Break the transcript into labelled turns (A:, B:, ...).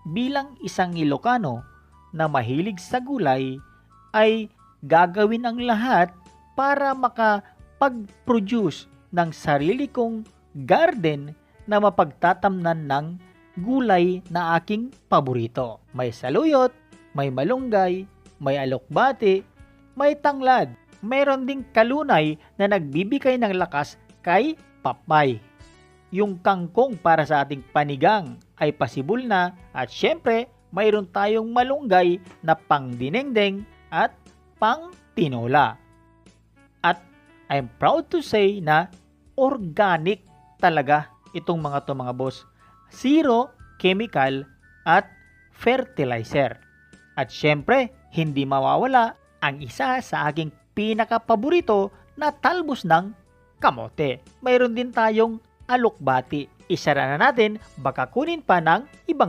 A: bilang isang Ilocano na mahilig sa gulay ay gagawin ang lahat para makapag-produce ng sarili kong garden na mapagtatamnan ng gulay na aking paborito. May saluyot, may malunggay, may alokbati, may tanglad. Mayroon ding kalunay na nagbibigay ng lakas kay Papay. Yung kangkong para sa ating panigang ay pasibol na at syempre mayroon tayong malunggay na pangdinengdeng at pang tinola. At I'm proud to say na organic talaga itong mga boss. Zero chemical at fertilizer. At syempre, hindi mawawala ang isa sa aking pinakapaborito na talbos ng kamote. Mayroon din tayong alokbati. Isara na natin, baka kunin pa ng ibang